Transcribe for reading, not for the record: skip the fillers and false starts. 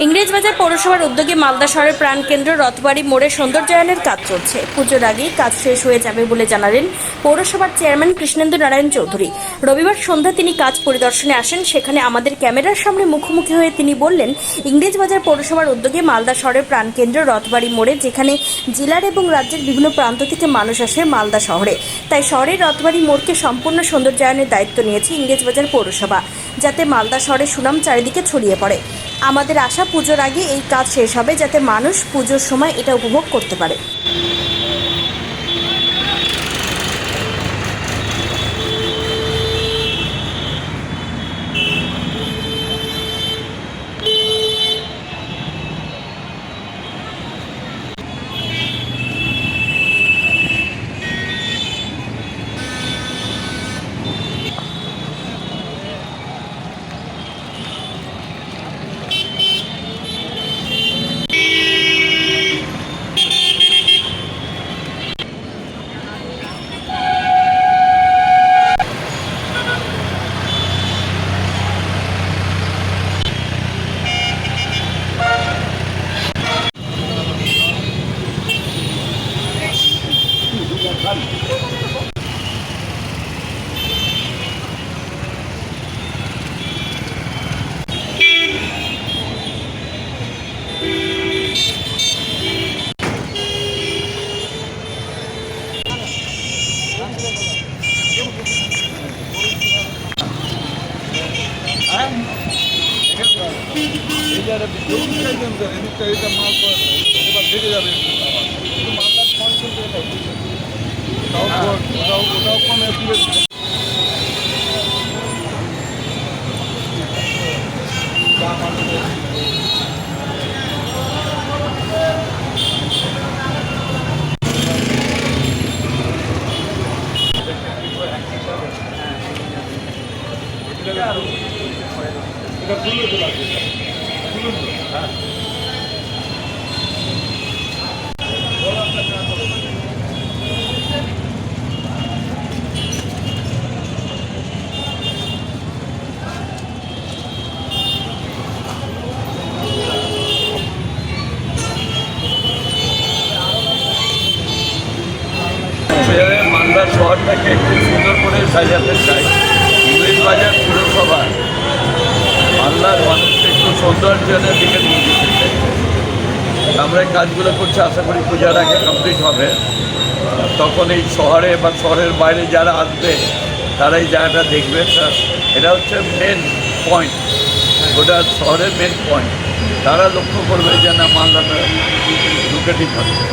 ইংরেজবাজার পৌরসভার উদ্যোগে মালদা শহরের প্রাণকেন্দ্র রথবাড়ি মোড়ে সৌন্দর্যায়নের কাজ চলছে। পুজোর আগেই কাজ শেষ হয়ে যাবে বলে জানালেন পৌরসভার চেয়ারম্যান কৃষ্ণেন্দু নারায়ণ চৌধুরী। রবিবার সন্ধ্যা তিনি কাজ পরিদর্শনে আসেন। সেখানে আমাদের ক্যামেরার সামনে মুখোমুখি হয়ে তিনি বললেন, ইংরেজবাজার পৌরসভার উদ্যোগে মালদা শহরের প্রাণকেন্দ্র রথবাড়ি মোড়ে, যেখানে জেলার এবং রাজ্যের বিভিন্ন প্রান্ত থেকে মানুষ আসে মালদা শহরে, তাই শহরের রথবাড়ি মোড়কে সম্পূর্ণ সৌন্দর্যায়নের দায়িত্ব নিয়েছে ইংরেজবাজার পৌরসভা, যাতে মালদা শহরের সুনাম চারিদিকে ছড়িয়ে পড়ে। আমাদের আশা পুজোর আগে এই কাজ শেষ হবে, যাতে মানুষ পুজোর সময় এটা উপভোগ করতে পারে। মালদা শহরটাকে একটু সুন্দর করে সাজাতে চাই। ইংরেজবাজার পুরসভা মালদার মানুষকে একটু সৌন্দর্যের দিকে নিয়ে যেতে চাই। আমরা এই কাজগুলো করছি, আশা করি পূজার আগে কমপ্লিট হবে। তখন এই শহরে বা শহরের বাইরে যারা আসবে তারা এই জায়গাটা দেখবে। এটা হচ্ছে মেন পয়েন্ট, গোটা শহরের মেন পয়েন্ট। তারা লক্ষ্য করবে যে না, মালদাটা ঢুকে ঠিক হচ্ছে।